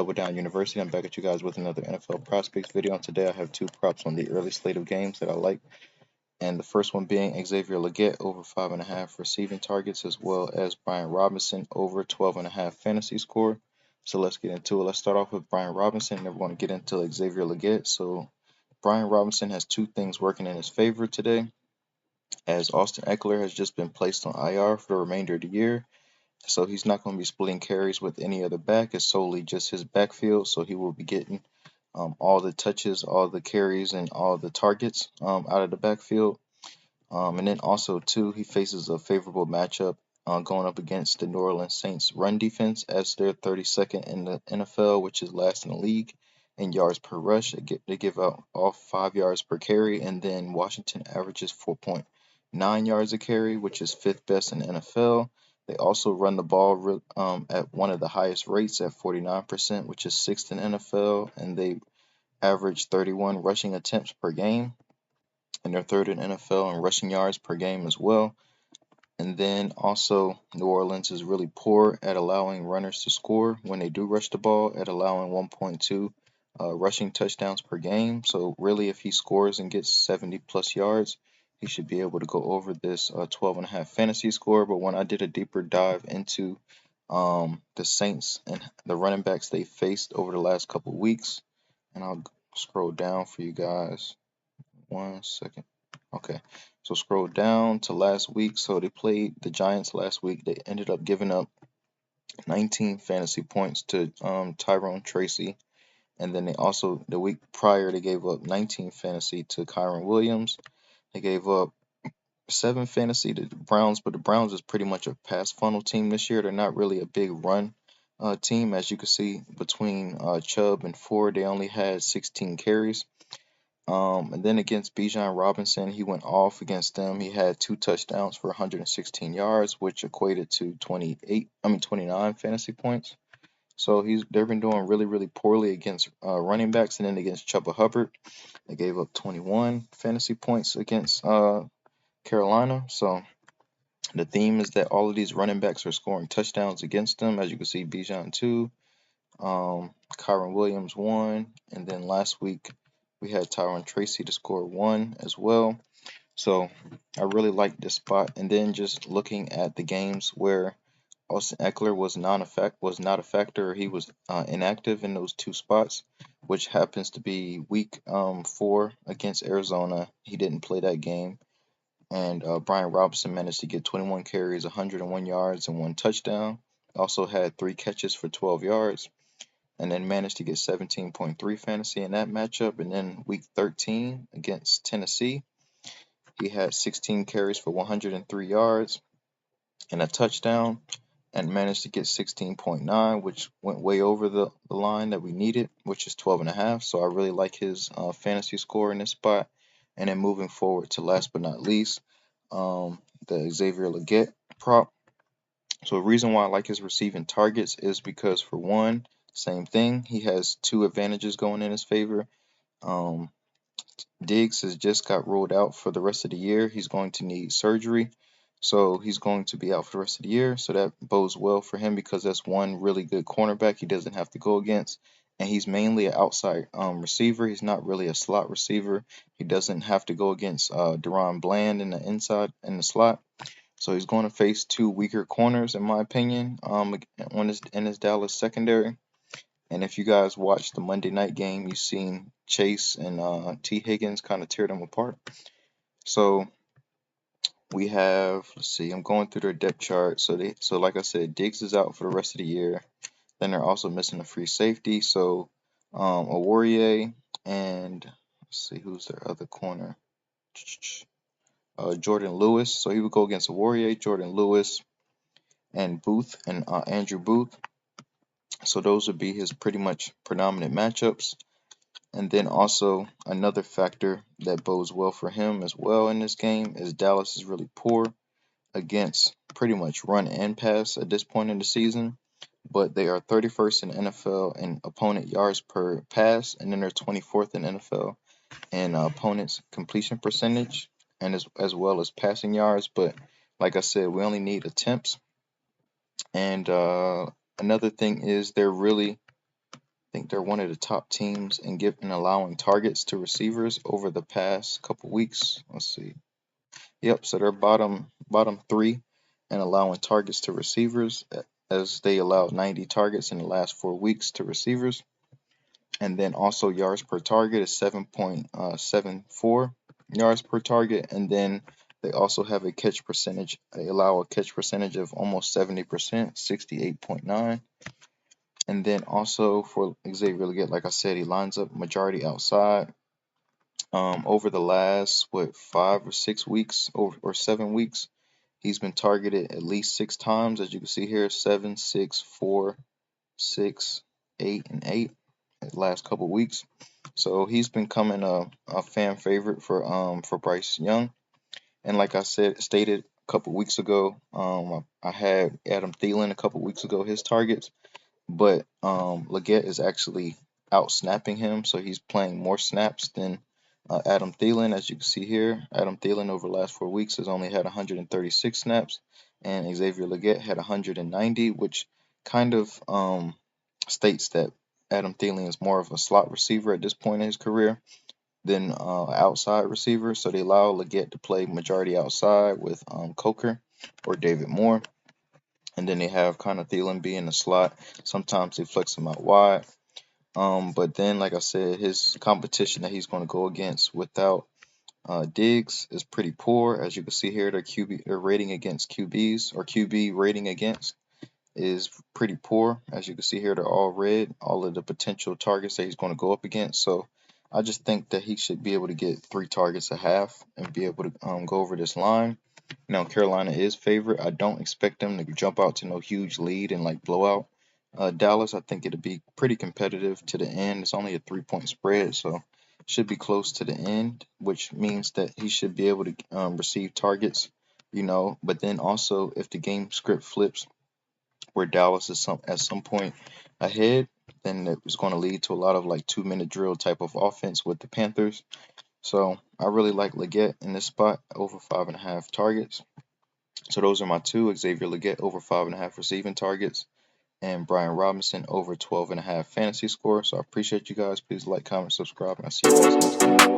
Double Down University. I'm back at you guys with another NFL PrizePicks video. And today I have two props on the early slate of games that I like. And the first one being Xavier Legette over 5.5 receiving targets, as well as Brian Robinson over 12.5 fantasy score. So let's get into it. Let's start off with Brian Robinson. Then we're going to get into Xavier Legette. So Brian Robinson has two things working in his favor today, as Austin Ekeler has just been placed on IR for the remainder of the year. So he's not going to be splitting carries with any other back. It's solely just his backfield. So he will be getting all the touches, all the carries, and all the targets out of the backfield. And then also, too, he faces a favorable matchup going up against the New Orleans Saints run defense, as they're 32nd in the NFL, which is last in the league in yards per rush. They give out off 5 yards per carry, and then Washington averages 4.9 yards a carry, which is 5th best in the NFL. They also run the ball at one of the highest rates at 49%, which is 6th in NFL, and they average 31 rushing attempts per game, and they're 3rd in NFL in rushing yards per game as well. And then also, New Orleans is really poor at allowing runners to score when they do rush the ball, at allowing 1.2 rushing touchdowns per game. So really, if he scores and gets 70 plus yards, he should be able to go over this 12.5 fantasy score. But when I did a deeper dive into the Saints and the running backs they faced over the last couple of weeks, and I'll scroll down for you guys. 1 second. Okay, so scroll down to last week. So they played the Giants last week. They ended up giving up 19 fantasy points to Tyrone Tracy. And then they also, the week prior, they gave up 19 fantasy to Kyron Williams. They gave up 7 fantasy to the Browns, but the Browns is pretty much a pass funnel team this year. They're not really a big run team. As you can see, between Chubb and Ford, they only had 16 carries. And then against Bijan Robinson, he went off against them. He had 2 touchdowns for 116 yards, which equated to 29 fantasy points. So they've been doing really, really poorly against running backs, and then against Chuba Hubbard, they gave up 21 fantasy points against Carolina. So the theme is that all of these running backs are scoring touchdowns against them. As you can see, Bijan 2, Kyron Williams 1, and then last week we had Tyrone Tracy to score 1 as well. So I really like this spot. And then just looking at the games where Austin Ekeler was not a factor, or he was inactive in those 2 spots, which happens to be week 4 against Arizona. He didn't play that game. And Brian Robinson managed to get 21 carries, 101 yards, and 1 touchdown. Also had 3 catches for 12 yards, and then managed to get 17.3 fantasy in that matchup. And then week 13 against Tennessee, he had 16 carries for 103 yards and a touchdown, and managed to get 16.9, which went way over the line that we needed, which is 12.5. So I really like his fantasy score in this spot. And then moving forward to last but not least, the Xavier Legette prop. So the reason why I like his receiving targets is because, for one, same thing, he has 2 advantages going in his favor. Diggs has just got ruled out for the rest of the year. He's going to need surgery. So he's going to be out for the rest of the year. So that bodes well for him, because that's one really good cornerback he doesn't have to go against. And he's mainly an outside receiver. He's not really a slot receiver. He doesn't have to go against Deron Bland in the inside in the slot. So he's going to face 2 weaker corners, in my opinion, in his Dallas secondary. And if you guys watched the Monday night game, you've seen Chase and T. Higgins kind of tear them apart. So we have, let's see, I'm going through their depth chart. So like I said, Diggs is out for the rest of the year. Then they're also missing a free safety. So Awarrior and, let's see, who's their other corner? Jordan Lewis. So he would go against Awarrior, Jordan Lewis, and Booth, and Andrew Booth. So those would be his pretty much predominant matchups. And then also another factor that bodes well for him as well in this game is Dallas is really poor against pretty much run and pass at this point in the season. But they are 31st in NFL in opponent yards per pass, and then they're 24th in NFL in opponents' completion percentage, and as well as passing yards. But like I said, we only need attempts. And another thing is they're really think they're one of the top teams in allowing targets to receivers over the past couple weeks. Let's see. Yep, so they're bottom three in allowing targets to receivers, as they allowed 90 targets in the last 4 weeks to receivers. And then also yards per target is 7.74 yards per target. And then they also have a catch percentage. They allow a catch percentage of almost 70%, 68.9. And then also for Xavier Leggett, like I said, he lines up majority outside. Over the last 5 or 6 weeks or 7 weeks, he's been targeted at least 6 times, as you can see here: 7, 6, 4, 6, 8, and 8 the last couple weeks. So he's becoming a fan favorite for Bryce Young. And like I stated a couple weeks ago, I had Adam Thielen a couple weeks ago, his targets, but Leggett is actually out snapping him, so he's playing more snaps than Adam Thielen. As you can see here, Adam Thielen over the last 4 weeks has only had 136 snaps, and Xavier Leggett had 190, which kind of states that Adam Thielen is more of a slot receiver at this point in his career than outside receiver. So they allow Leggett to play majority outside with Coker or David Moore. And then they have kind of Thielen be in the slot. Sometimes they flex him out wide. But then, like I said, his competition that he's going to go against without Diggs is pretty poor. As you can see here, their rating against QBs, or QB rating against, is pretty poor. As you can see here, they're all red, all of the potential targets that he's going to go up against. So I just think that he should be able to get 3 targets a half and be able to go over this line. Now, Carolina is favorite. I don't expect them to jump out to no huge lead and like blow out Dallas. I think it'll be pretty competitive to the end. It's only a 3-point spread, so it should be close to the end, which means that he should be able to receive targets, But then also, if the game script flips where Dallas is at some point ahead, then it's going to lead to a lot of like 2-minute drill type of offense with the Panthers. So I really like Leggett in this spot over 5.5 targets. So those are my two: Xavier Leggett over 5.5 receiving targets, and Brian Robinson over 12.5 fantasy score. So I appreciate you guys. Please like, comment, subscribe, and I'll see you guys next time.